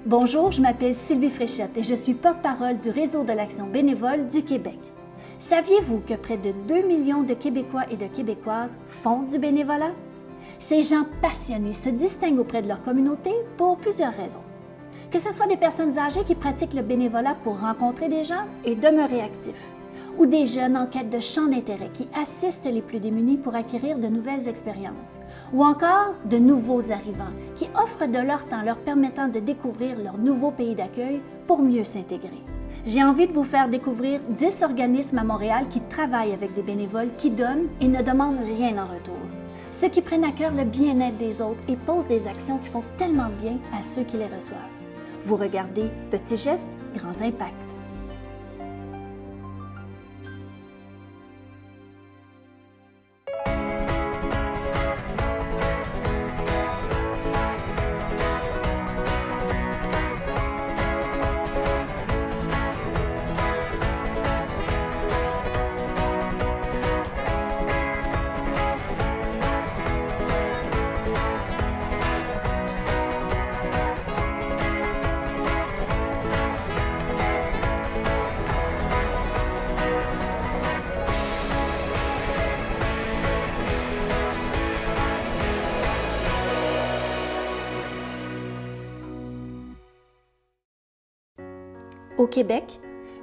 Bonjour, je m'appelle Sylvie Fréchette et je suis porte-parole du Réseau de l'action bénévole du Québec. Saviez-vous que près de 2 millions de Québécois et de Québécoises font du bénévolat? Ces gens passionnés se distinguent auprès de leur communauté pour plusieurs raisons. Que ce soit des personnes âgées qui pratiquent le bénévolat pour rencontrer des gens et demeurer actifs, ou des jeunes en quête de champs d'intérêt qui assistent les plus démunis pour acquérir de nouvelles expériences, ou encore de nouveaux arrivants qui offrent de leur temps leur permettant de découvrir leur nouveau pays d'accueil pour mieux s'intégrer. J'ai envie de vous faire découvrir 10 organismes à Montréal qui travaillent avec des bénévoles qui donnent et ne demandent rien en retour. Ceux qui prennent à cœur le bien-être des autres et posent des actions qui font tellement bien à ceux qui les reçoivent. Vous regardez Petits gestes, grands impacts. Au Québec,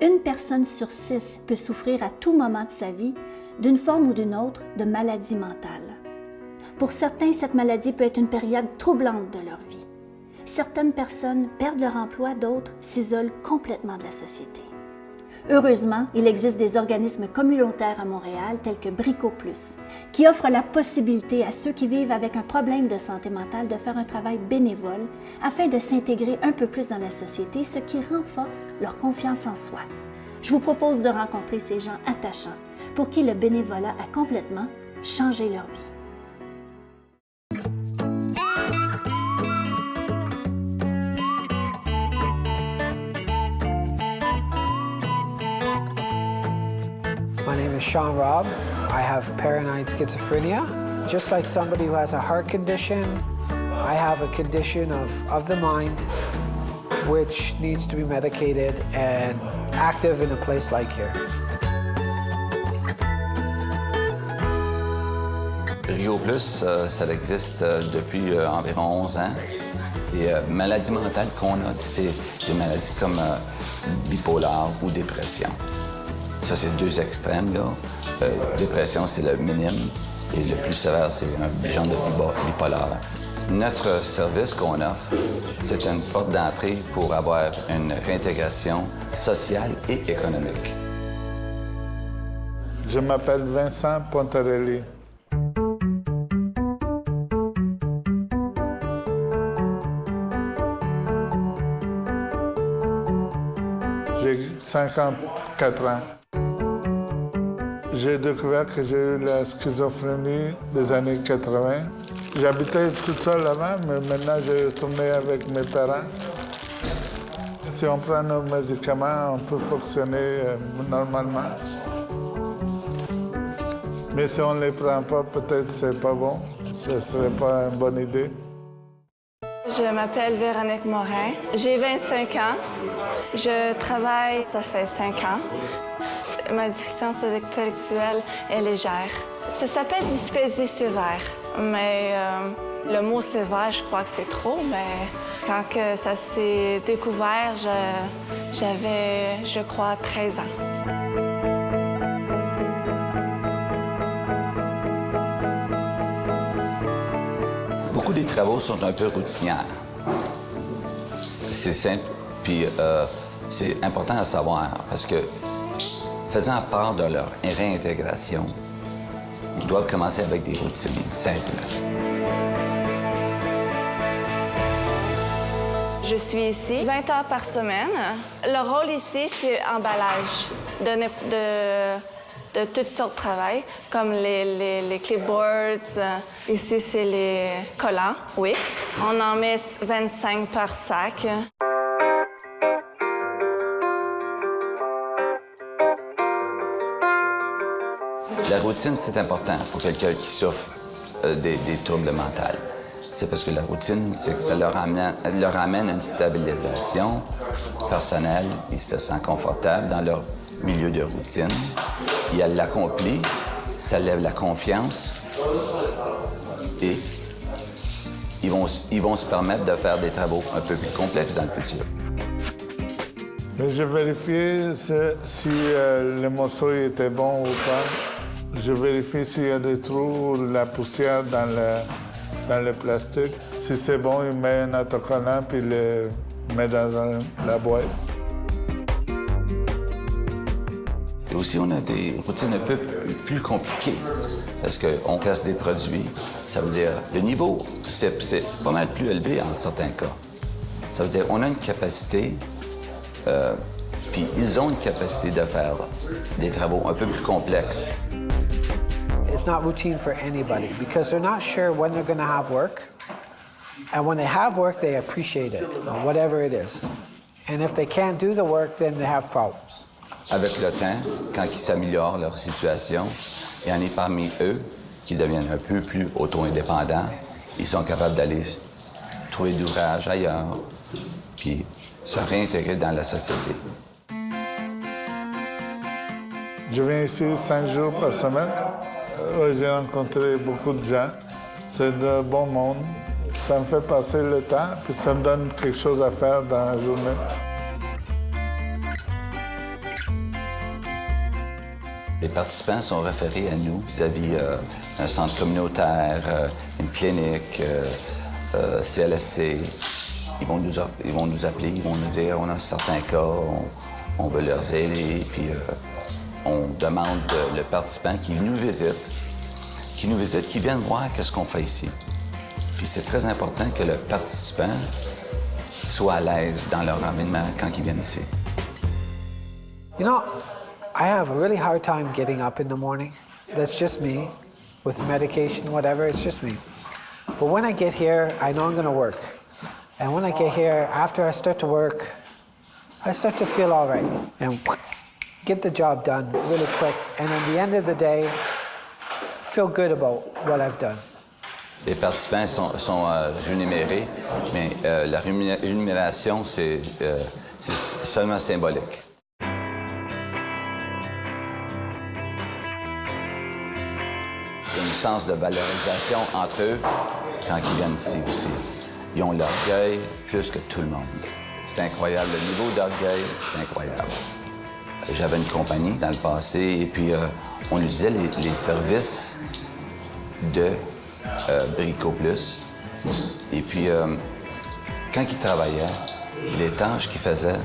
une personne sur 6 peut souffrir à tout moment de sa vie, d'une forme ou d'une autre, de maladie mentale. Pour certains, cette maladie peut être une période troublante de leur vie. Certaines personnes perdent leur emploi, d'autres s'isolent complètement de la société. Heureusement, il existe des organismes communautaires à Montréal tels que Brico Plus, qui offrent la possibilité à ceux qui vivent avec un problème de santé mentale de faire un travail bénévole afin de s'intégrer un peu plus dans la société, ce qui renforce leur confiance en soi. Je vous propose de rencontrer ces gens attachants pour qui le bénévolat a complètement changé leur vie. My name is Sean Robb. I have paranoid schizophrenia. Just like somebody who has a heart condition, I have a condition of the mind which needs to be medicated and active in a place like here. Brico Plus, ça existe depuis environ 11 ans. Et maladies mentales qu'on a, c'est des maladies comme bipolaire ou dépression. Ça, c'est deux extrêmes, là. Dépression, c'est le minime, et le plus sévère, c'est un genre de bipolaire. Notre service qu'on offre, c'est une porte d'entrée pour avoir une réintégration sociale et économique. Je m'appelle Vincent Pontarelli. J'ai 54 ans. J'ai découvert que j'ai eu la schizophrénie des années 80. J'habitais tout seul avant, mais maintenant j'ai retourné avec mes parents. Si on prend nos médicaments, on peut fonctionner normalement. Mais si on ne les prend pas, peut-être c'est pas bon. Ce ne serait pas une bonne idée. Je m'appelle Véronique Morin. J'ai 25 ans. Je travaille, ça fait 5 ans. Ma déficience intellectuelle est légère. Ça s'appelle dysphasie sévère. Mais le mot sévère, je crois que c'est trop. Mais quand que ça s'est découvert, j'avais, je crois, 13 ans. Beaucoup des travaux sont un peu routiniers. C'est simple, puis c'est important à savoir parce que faisant part de leur réintégration, ils doivent commencer avec des routines simples. Je suis ici 20 heures par semaine. Le rôle ici, c'est emballage de toutes sortes de travail, comme les clipboards. Ici, c'est les collants Wix. On en met 25 par sac. La routine, c'est important pour quelqu'un qui souffre des troubles mentaux. c'est parce que la routine, c'est que ça leur amène une stabilisation personnelle. Ils se sentent confortables dans leur milieu de routine. Et elle l'accomplit, ça lève la confiance et ils vont se permettre de faire des travaux un peu plus complexes dans le futur. Mais je vérifiais si le morceau était bon ou pas. Je vérifie s'il y a des trous ou de la poussière dans le plastique. Si c'est bon, il met un autocollant puis il le met dans la boîte. Et aussi, on a des routines un peu plus compliquées parce qu'on teste des produits. Ça veut dire le niveau, c'est pas mal plus élevé en certains cas. Ça veut dire on a une capacité, puis ils ont une capacité de faire des travaux un peu plus complexes. It's not routine for anybody because they're not sure when they're going to have work. And when they have work, they appreciate it, whatever it is. And if they can't do the work, then they have problems. Avec le temps, quand ils s'améliorent leur situation, il y en a parmi eux qui deviennent un peu plus auto-indépendants. Ils sont capables d'aller trouver d'ouvrage ailleurs, puis se réintégrer dans la société. Je viens ici 5 jours par semaine. J'ai rencontré beaucoup de gens. C'est de bon monde. Ça me fait passer le temps, puis ça me donne quelque chose à faire dans la journée. Les participants sont référés à nous vis-à-vis un centre communautaire, une clinique, CLSC. Ils vont nous appeler, ils vont nous dire on a certains cas, on veut leur aider, puis on demande le participant qui nous visite, qui vienne voir qu'est-ce qu'on fait ici. Puis c'est très important que le participant soit à l'aise dans leur environnement quand ils viennent ici. You know, I have a really hard time getting up in the morning. That's just me. With medication, whatever, it's just me. But when I get here, I know I'm going to work. And when I get here, after I start to work, I start to feel all right. And get the job done really quick. And at the end of the day, feel good about what I've done. Les participants sont rémunérés, mais la rémunération, c'est seulement symbolique. Il y a un sens de valorisation entre eux quand ils viennent ici aussi. Ils ont l'orgueil plus que tout le monde. C'est incroyable. Le niveau d'orgueil, c'est incroyable. J'avais une compagnie dans le passé et puis on utilisait les services de Brico Plus. Et puis, quand ils travaillaient, les tâches qu'ils faisaient,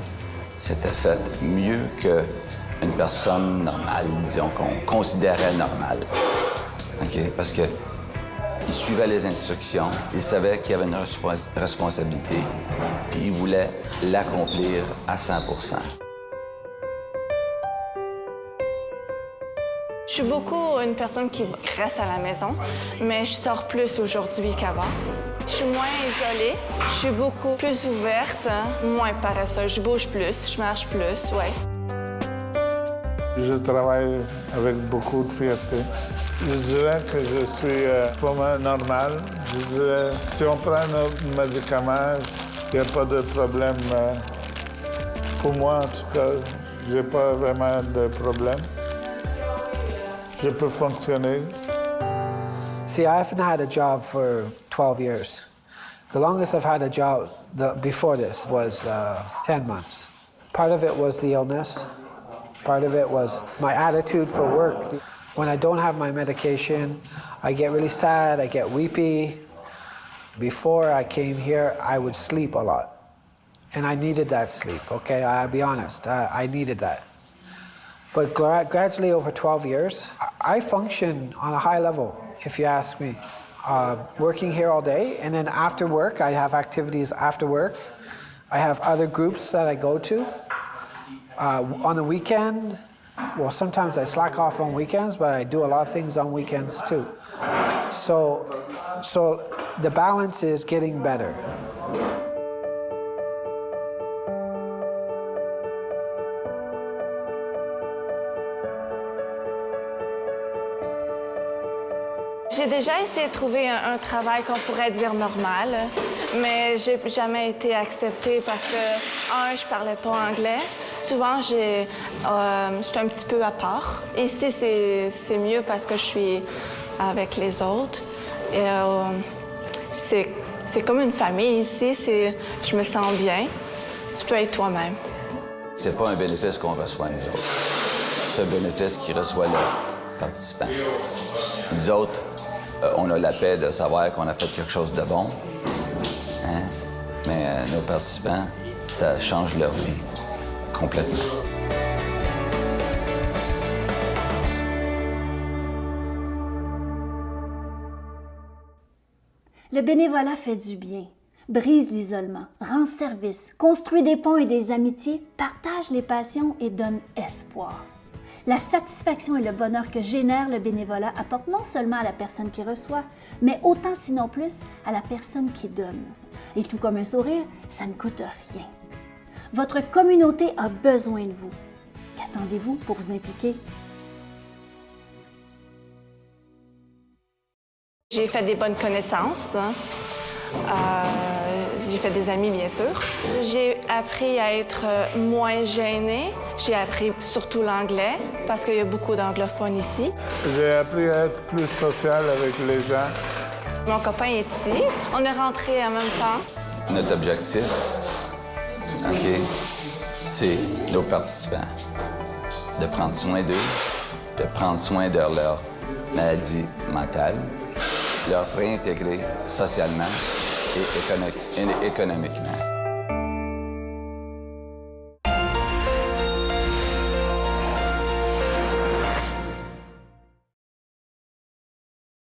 c'était fait mieux qu'une personne normale, disons, qu'on considérait normale. Okay? Parce qu'ils suivaient les instructions, ils savaient qu'il y avait une responsabilité, puis ils voulaient l'accomplir à 100 %. Je suis beaucoup une personne qui reste à la maison, mais je sors plus aujourd'hui qu'avant. Je suis moins isolée, je suis beaucoup plus ouverte, moins paresseuse. Je bouge plus, je marche plus, ouais. Je travaille avec beaucoup de fierté. Je dirais que je suis pas mal normal. Je dirais, si on prend nos médicaments, il n'y a pas de problème. Pour moi, en tout cas, j'ai pas vraiment de problème. Je peux fonctionner. See, I haven't had a job for 12 years. The longest I've had a job before this was 10 months. Part of it was the illness. Part of it was my attitude for work. When I don't have my medication, I get really sad, I get weepy. Before I came here, I would sleep a lot. And I needed that sleep, okay? I'll be honest, I needed that. But gradually over 12 years, I function on a high level, if you ask me. Working here all day, and then after work, I have activities after work. I have other groups that I go to. On the weekend, well, sometimes I slack off on weekends, but I do a lot of things on weekends too. So the balance is getting better. J'ai déjà essayé de trouver un travail qu'on pourrait dire normal, mais j'ai jamais été acceptée parce que, je parlais pas anglais. Souvent, je suis un petit peu à part. Ici, c'est mieux parce que je suis avec les autres. Et c'est comme une famille ici. Je me sens bien. Tu peux être toi-même. C'est pas un bénéfice qu'on reçoit, nous autres. C'est un bénéfice qui reçoit le participant. Nous autres, on a la paix de savoir qu'on a fait quelque chose de bon. Hein? Mais nos participants, ça change leur vie complètement. Le bénévolat fait du bien, brise l'isolement, rend service, construit des ponts et des amitiés, partage les passions et donne espoir. La satisfaction et le bonheur que génère le bénévolat apportent non seulement à la personne qui reçoit, mais autant sinon plus à la personne qui donne. Et tout comme un sourire, ça ne coûte rien. Votre communauté a besoin de vous. Qu'attendez-vous pour vous impliquer? J'ai fait des bonnes connaissances. J'ai fait des amis, bien sûr. J'ai appris à être moins gênée. J'ai appris surtout l'anglais, parce qu'il y a beaucoup d'anglophones ici. J'ai appris à être plus social avec les gens. Mon copain est ici. On est rentrés en même temps. Notre objectif, OK, c'est nos participants. De prendre soin d'eux, de prendre soin de leur maladie mentale, leur réintégrer socialement et économiquement.